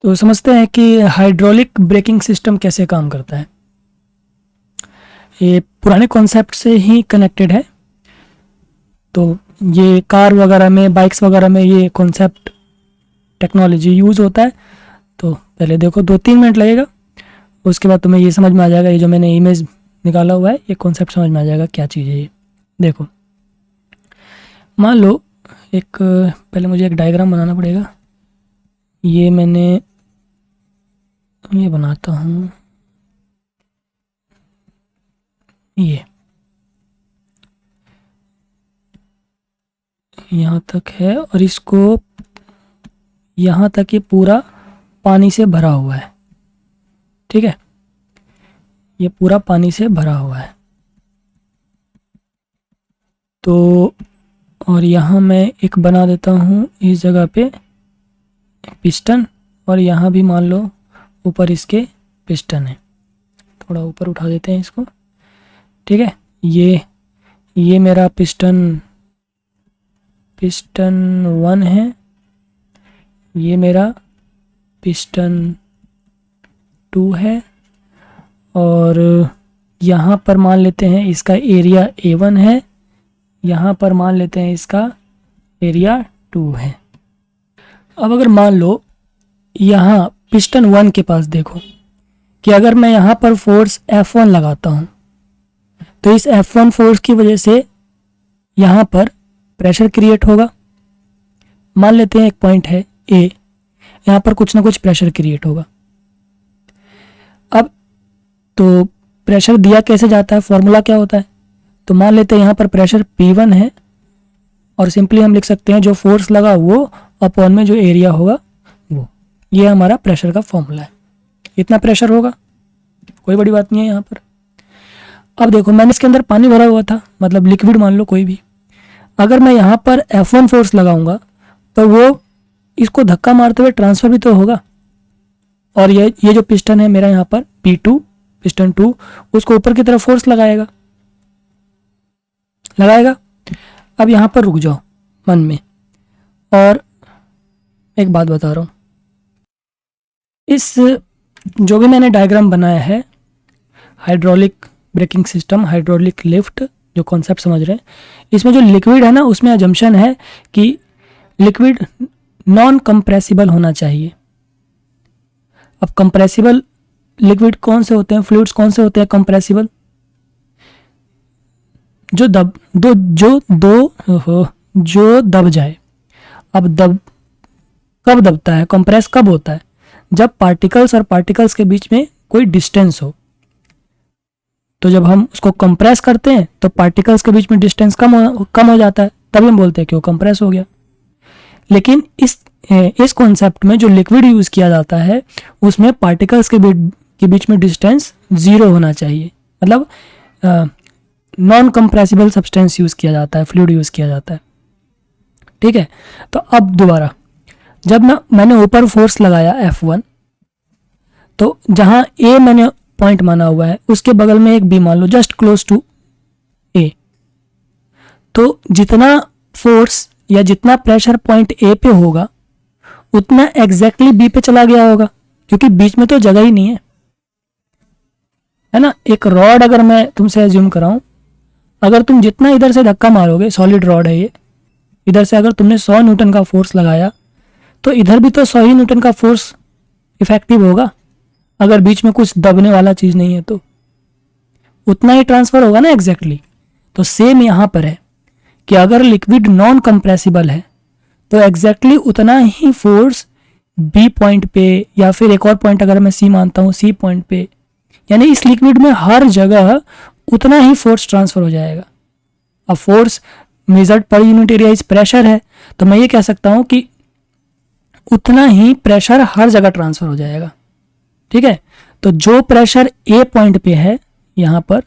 तो समझते हैं कि हाइड्रोलिक ब्रेकिंग सिस्टम कैसे काम करता है। ये पुराने कॉन्सेप्ट से ही कनेक्टेड है। तो ये कार वगैरह में, बाइक्स वगैरह में ये कॉन्सेप्ट टेक्नोलॉजी यूज़ होता है। तो पहले देखो, 2-3 मिनट लगेगा, उसके बाद तुम्हें ये समझ में आ जाएगा। ये जो मैंने इमेज निकाला हुआ है, ये कॉन्सेप्ट समझ में आ जाएगा क्या चीज़ है ये। देखो, मान लो एक, पहले मुझे एक डायग्राम बनाना पड़ेगा। ये मैंने ये बनाता हूँ, ये यहाँ तक है और इसको यहाँ तक ये पूरा पानी से भरा हुआ है। ठीक है, ये पूरा पानी से भरा हुआ है। तो और यहाँ मैं एक बना देता हूँ इस जगह पे पिस्टन, और यहाँ भी मान लो ऊपर इसके पिस्टन है। थोड़ा ऊपर उठा देते हैं इसको। ठीक है, ये मेरा पिस्टन 1 है, ये मेरा पिस्टन 2 है, और यहाँ पर मान लेते हैं इसका एरिया A1 है, यहाँ पर मान लेते हैं इसका एरिया 2 है। अब अगर मान लो यहाँ पिस्टन 1 के पास देखो कि अगर मैं यहाँ पर फोर्स F1 लगाता हूँ तो इस F1 फोर्स की वजह से यहाँ पर प्रेशर क्रिएट होगा। मान लेते हैं एक पॉइंट है A, यहाँ पर कुछ ना कुछ प्रेशर क्रिएट होगा। अब तो प्रेशर दिया कैसे जाता है, फॉर्मूला क्या होता है? तो मान लेते हैं यहाँ पर प्रेशर P1 है, और सिंपली हम लिख सकते हैं जो फोर्स लगा वो अपॉन में जो एरिया होगा वो। ये हमारा प्रेशर का फॉर्मूला है। इतना प्रेशर होगा, कोई बड़ी बात नहीं है यहाँ पर। अब देखो, मैंने इसके अंदर पानी भरा हुआ था, मतलब लिक्विड मान लो कोई भी। अगर मैं यहाँ पर F1 फोर्स लगाऊंगा तो वो इसको धक्का मारते हुए ट्रांसफर भी तो होगा, और ये जो पिस्टन है मेरा यहाँ पर P2, पिस्टन 2, उसको ऊपर की तरफ फोर्स लगाएगा। अब यहाँ पर रुक जाओ मन में, और एक बात बता रहा हूँ। इस जो भी मैंने डायग्राम बनाया है, hydraulic braking system, hydraulic lift, जो कॉन्सेप्ट समझ रहे हैं, इसमें जो लिक्विड है ना, उसमें अजम्पशन है कि लिक्विड नॉन कंप्रेसिबल होना चाहिए। अब कंप्रेसिबल लिक्विड कौन से होते हैं, फ्लूइड्स कौन से होते हैं कंप्रेसिबल? जो दब जाए। अब कब दबता है, कंप्रेस कब होता है? जब पार्टिकल्स और पार्टिकल्स के बीच में कोई डिस्टेंस हो। तो जब हम उसको कंप्रेस करते हैं तो पार्टिकल्स के बीच में डिस्टेंस कम हो जाता है, तभी हम बोलते हैं कि वो कंप्रेस हो गया। लेकिन इस कॉन्सेप्ट में जो लिक्विड यूज़ किया जाता है उसमें पार्टिकल्स के बीच में डिस्टेंस 0 होना चाहिए। मतलब नॉन कंप्रेसिबल सब्सटेंस यूज़ किया जाता है, फ्लूइड यूज़ किया जाता है। ठीक है, तो अब दोबारा जब मैंने ऊपर फोर्स लगाया F1, तो जहाँ A मैंने पॉइंट माना हुआ है उसके बगल में एक B मान लो, जस्ट क्लोज टू A। तो जितना फोर्स या जितना प्रेशर पॉइंट A पे होगा उतना एग्जैक्टली B पे चला गया होगा, क्योंकि बीच में तो जगह ही नहीं है ना। एक रॉड अगर मैं तुमसे एज्यूम कराऊं, अगर तुम जितना इधर से धक्का मारोगे, सॉलिड रॉड है ये, इधर से अगर तुमने 100 न्यूटन का फोर्स लगाया तो इधर भी तो 100 ही न्यूटन का फोर्स इफेक्टिव होगा। अगर बीच में कुछ दबने वाला चीज नहीं है तो उतना ही ट्रांसफर होगा ना एग्जैक्टली। तो सेम यहाँ पर है कि अगर लिक्विड नॉन कंप्रेसिबल है तो एग्जैक्टली उतना ही फोर्स बी पॉइंट पे, या फिर एक और पॉइंट अगर मैं सी मानता हूँ सी पॉइंट पे, यानी इस लिक्विड में हर जगह उतना ही फोर्स ट्रांसफर हो जाएगा। अब force measured per unit area is pressure है, तो मैं ये कह सकता हूँ कि उतना ही प्रेशर हर जगह ट्रांसफर हो जाएगा। ठीक है, तो जो प्रेशर ए पॉइंट पे है यहाँ पर,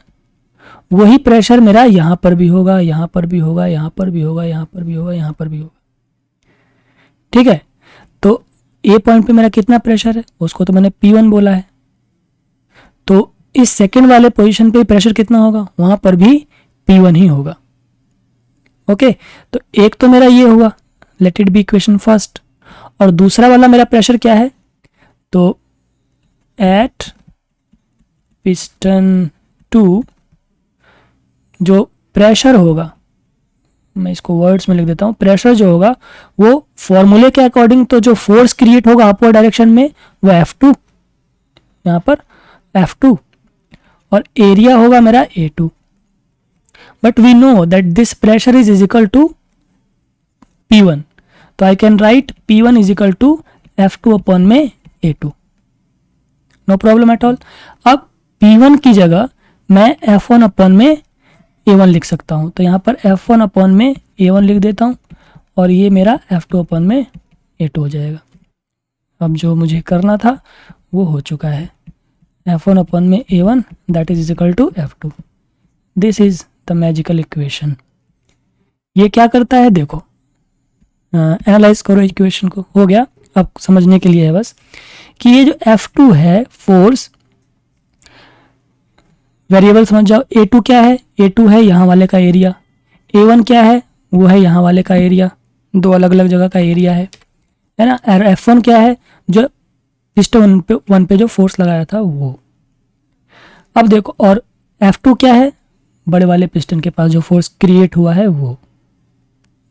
वही प्रेशर मेरा यहाँ पर भी होगा, यहाँ पर भी होगा, यहाँ पर भी होगा, यहाँ पर भी होगा, यहाँ पर भी होगा। ठीक है, तो ए पॉइंट पे मेरा कितना प्रेशर है, उसको तो मैंने P1 बोला है। तो इस सेकंड वाले पोजीशन पे प्रेशर कितना होगा, वहां पर भी P1 ही होगा। ओके, तो एक तो मेरा ये हुआ, let it be equation first. और दूसरा वाला मेरा प्रेशर क्या है, तो एट पिस्टन 2 जो प्रेशर होगा, मैं इसको वर्ड्स में लिख देता हूँ, प्रेशर जो होगा वो फॉर्मूले के अकॉर्डिंग तो जो फोर्स क्रिएट होगा अपवर्ड डायरेक्शन में वो F2, यहाँ पर F2, और एरिया होगा मेरा A2. But we know that this pressure is equal to P1, तो I can write P1 is equal to F2 upon में A2. No problem at all. अब P1 की जगह मैं F1 अपॉन में A1 लिख सकता हूँ, तो यहाँ पर F1 अपॉन में A1 लिख देता हूँ और ये मेरा F2 अपॉन में A2 हो जाएगा. अब जो मुझे करना था वो हो चुका है. F1 अपॉन में A1 that is equal to F2. This is the magical equation. ये क्या करता है देखो, एनालाइज करो इक्वेशन को. हो गया, अब समझने के लिए है बस कि ये जो F2 है फोर्स वेरिएबल समझ जाओ. A2 क्या है? A2 है यहाँ वाले का एरिया. A1 क्या है? वो है यहाँ वाले का एरिया. दो अलग अलग जगह का एरिया है ना. और F1 क्या है? जो पिस्टन वन पे जो फोर्स लगाया था वो. अब देखो, और F2 क्या है? बड़े वाले पिस्टन के पास जो फोर्स क्रिएट हुआ है वो.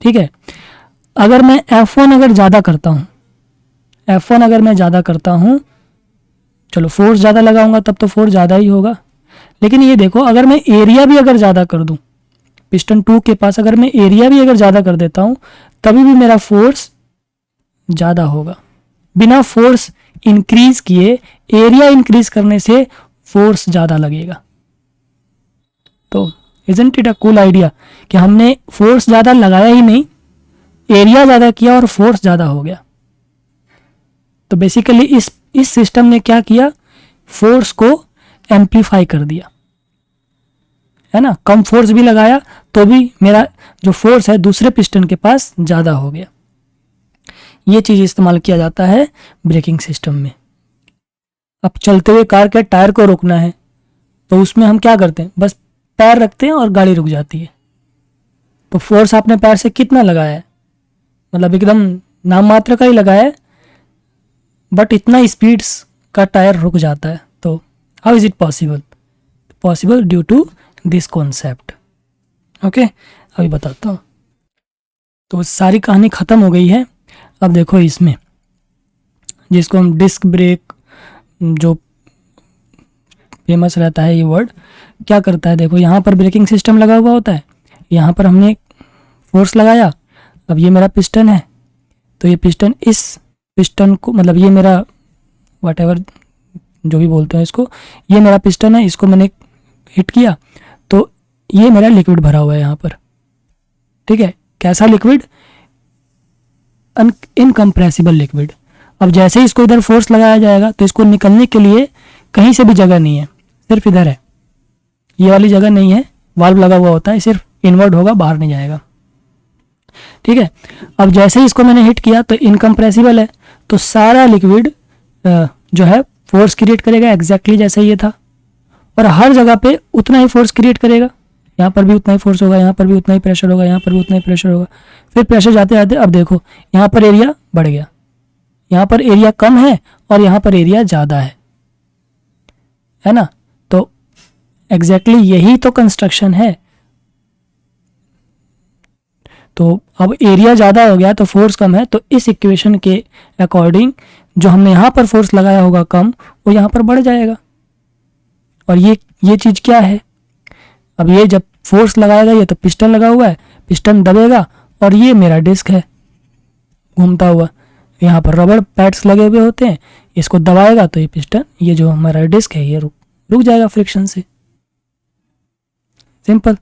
ठीक है. अगर मैं F1 अगर ज़्यादा करता हूँ, F1 अगर मैं ज़्यादा करता हूँ, चलो फोर्स ज़्यादा लगाऊंगा तब तो फोर्स ज़्यादा ही होगा. लेकिन ये देखो, अगर मैं एरिया भी अगर ज़्यादा कर दूं, पिस्टन 2 के पास अगर मैं एरिया भी अगर ज़्यादा कर देता हूं, तभी भी मेरा फोर्स ज़्यादा होगा. बिना फोर्स इंक्रीज किए एरिया इंक्रीज करने से फोर्स ज़्यादा लगेगा. तो isn't it a cool idea कि हमने फोर्स ज़्यादा लगाया ही नहीं, एरिया ज़्यादा किया और फोर्स ज़्यादा हो गया. तो बेसिकली इस सिस्टम ने क्या किया, फोर्स को एम्पलीफाई कर दिया, है ना. कम फोर्स भी लगाया तो भी मेरा जो फोर्स है दूसरे पिस्टन के पास ज़्यादा हो गया. ये चीज़ इस्तेमाल किया जाता है ब्रेकिंग सिस्टम में. अब चलते हुए कार के टायर को रोकना है तो उसमें हम क्या करते हैं, बस पैर रखते हैं और गाड़ी रुक जाती है. तो फोर्स आपने पैर से कितना लगाया है, मतलब एकदम नाम मात्र का ही लगाया है, बट इतना स्पीड का टायर रुक जाता है. तो how is it possible? Possible due to this concept. Okay, अभी बताता हूँ. तो सारी कहानी ख़त्म हो गई है. अब देखो इसमें जिसको हम डिस्क ब्रेक, जो फेमस रहता है ये वर्ड, क्या करता है देखो, यहाँ पर ब्रेकिंग सिस्टम लगा हुआ होता है, यहाँ पर हमने फोर्स लगाया. अब ये मेरा पिस्टन है, तो ये पिस्टन इस पिस्टन को, मतलब ये मेरा व्हाटएवर जो भी बोलते हैं इसको, ये मेरा पिस्टन है, इसको मैंने हिट किया तो ये मेरा लिक्विड भरा हुआ है यहाँ पर. ठीक है. कैसा लिक्विड? Incompressible liquid. अब जैसे ही इसको इधर फोर्स लगाया जाएगा तो इसको निकलने के लिए कहीं से भी जगह नहीं है, सिर्फ इधर है. ये वाली जगह नहीं है, वाल्व लगा हुआ होता है, सिर्फ इनवर्ट होगा, बाहर नहीं जाएगा. ठीक है. अब जैसे ही इसको मैंने हिट किया तो इनकम्प्रेसिबल है, तो सारा लिक्विड जो है फोर्स क्रिएट करेगा एग्जैक्टली जैसा ये था, और हर जगह पे उतना ही फोर्स क्रिएट करेगा. यहाँ पर भी उतना ही फोर्स होगा, यहाँ पर भी उतना ही प्रेशर होगा, यहाँ पर भी उतना ही प्रेशर होगा. फिर प्रेशर जाते जाते अब देखो यहाँ पर एरिया बढ़ गया, यहाँ पर एरिया कम है और यहाँ पर एरिया ज़्यादा है ना. तो एग्जैक्टली यही तो कंस्ट्रक्शन है. तो अब एरिया ज़्यादा हो गया तो फोर्स कम है, तो इस इक्वेशन के अकॉर्डिंग जो हमने यहाँ पर फोर्स लगाया होगा कम, वो यहाँ पर बढ़ जाएगा. और ये चीज़ क्या है, अब ये जब फोर्स लगाएगा, ये तो पिस्टन लगा हुआ है, पिस्टन दबेगा और ये मेरा डिस्क है घूमता हुआ, यहाँ पर रबड़ पैड्स लगे हुए होते हैं, इसको दबाएगा तो ये पिस्टन, ये जो हमारा डिस्क है ये रुक जाएगा फ्रिक्शन से. सिंपल.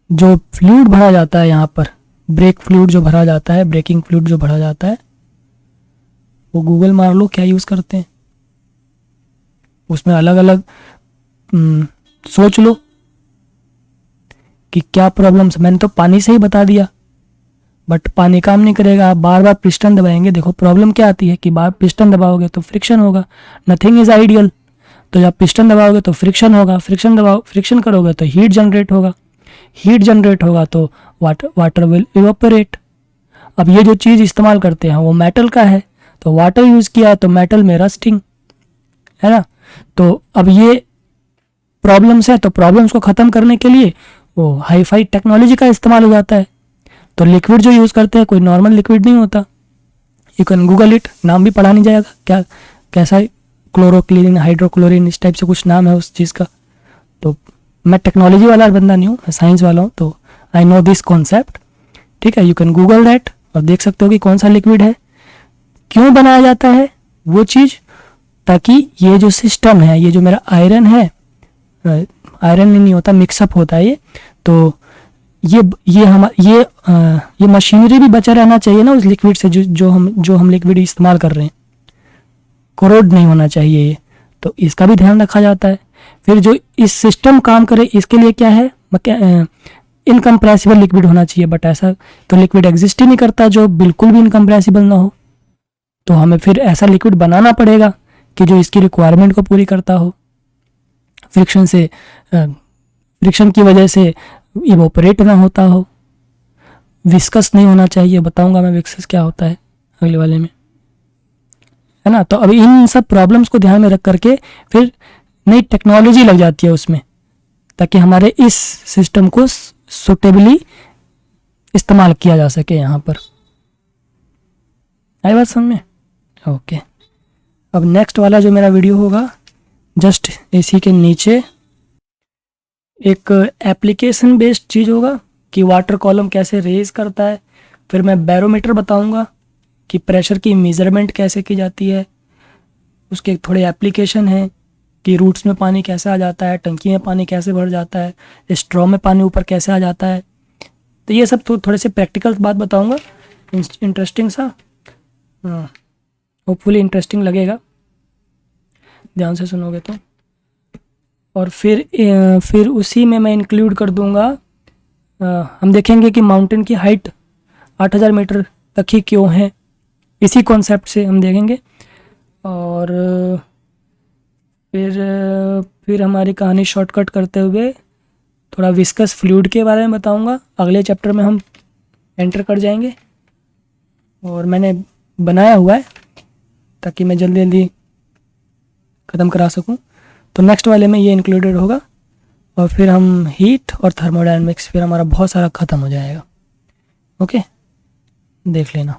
जो फ्लूइड भरा जाता है यहाँ पर, ब्रेक फ्लूइड जो भरा जाता है, ब्रेकिंग फ्लूइड जो भरा जाता है, वो गूगल मार लो क्या यूज़ करते हैं, उसमें अलग अलग सोच लो कि क्या प्रॉब्लम्स. मैंने तो पानी से ही बता दिया, बट पानी काम नहीं करेगा. आप बार बार पिस्टन दबाएंगे, देखो प्रॉब्लम क्या आती है कि बार पिस्टन दबाओगे तो फ्रिक्शन होगा. Nothing is ideal. तो जब पिस्टन दबाओगे तो फ्रिक्शन होगा, फ्रिक्शन करोगे तो हीट जनरेट होगा, हीट जनरेट होगा तो वाटर विल इवेपोरेट. अब ये जो चीज़ इस्तेमाल करते हैं वो मेटल का है, तो वाटर यूज़ किया तो मेटल में रस्टिंग, है ना। तो अब ये प्रॉब्लम्स है, तो प्रॉब्लम्स को ख़त्म करने के लिए वो हाई फाई टेक्नोलॉजी का इस्तेमाल हो जाता है। तो लिक्विड जो यूज़ करते हैं कोई नॉर्मल लिक्विड नहीं होता। यू कैन गूगल इट, नाम भी पढ़ा नहीं जाएगा क्या कैसा है, क्लोरोक्लोरीन, हाइड्रोक्लोरीन, इस टाइप से कुछ नाम है उस चीज़ का। तो मैं टेक्नोलॉजी वाला बंदा नहीं हूँ, मैं साइंस वाला हूँ, तो आई नो दिस कॉन्सेप्ट, ठीक है। यू कैन गूगल दैट और देख सकते हो कि कौन सा लिक्विड है, क्यों बनाया जाता है वो चीज़, ताकि ये जो सिस्टम है, ये जो मेरा आयरन है, आयरन नहीं होता, मिक्सअप होता है ये, तो ये मशीनरी भी बचा रहना चाहिए ना उस लिक्विड से, जो हम लिक्विड इस्तेमाल कर रहे हैं, कोरोड नहीं होना चाहिए ये, तो इसका भी ध्यान रखा जाता है। फिर जो इस सिस्टम काम करे इसके लिए क्या है, इनकम्प्रेसिबल लिक्विड होना चाहिए, बट ऐसा तो लिक्विड एग्जिस्ट ही नहीं करता जो बिल्कुल भी इनकम्प्रेसिबल ना हो। तो हमें फिर ऐसा लिक्विड बनाना पड़ेगा कि जो इसकी रिक्वायरमेंट को पूरी करता हो, फ्रिक्शन की वजह से इवोपरेट ना होता हो, विस्कस नहीं होना चाहिए, बताऊंगा मैं विस्कस क्या होता है अगले वाले में, है ना। तो अभी इन सब प्रॉब्लम्स को ध्यान में रख करके फिर नई टेक्नोलॉजी लग जाती है उसमें, ताकि हमारे इस सिस्टम को सुटेबली इस्तेमाल किया जा सके यहाँ पर। आई बात समझ में? ओके। अब नेक्स्ट वाला जो मेरा वीडियो होगा, जस्ट इसी के नीचे एक एप्लीकेशन बेस्ड चीज़ होगा कि वाटर कॉलम कैसे रेज करता है। फिर मैं बैरोमीटर बताऊंगा कि प्रेशर की मेज़रमेंट कैसे की जाती है, उसके थोड़े एप्लीकेशन हैं कि रूट्स में पानी कैसे आ जाता है, टंकी में पानी कैसे भर जाता है, स्ट्रॉ में पानी ऊपर कैसे आ जाता है। तो ये सब थोड़े से प्रैक्टिकल बात बताऊंगा, इंटरेस्टिंग सा, होपफुली इंटरेस्टिंग लगेगा ध्यान से सुनोगे तो। और फिर उसी में मैं इंक्लूड कर दूंगा, हम देखेंगे कि माउंटेन की हाइट 8000 मीटर तक ही क्यों है, इसी कॉन्सेप्ट से हम देखेंगे। और फिर हमारी कहानी शॉर्टकट करते हुए थोड़ा विस्कस फ्लूइड के बारे में बताऊंगा, अगले चैप्टर में हम एंटर कर जाएंगे। और मैंने बनाया हुआ है ताकि मैं जल्दी जल्दी ख़त्म करा सकूं, तो नेक्स्ट वाले में ये इंक्लूडेड होगा। और फिर हम हीट और थर्मोडायनेमिक्स, फिर हमारा बहुत सारा ख़त्म हो जाएगा। ओके, देख लेना।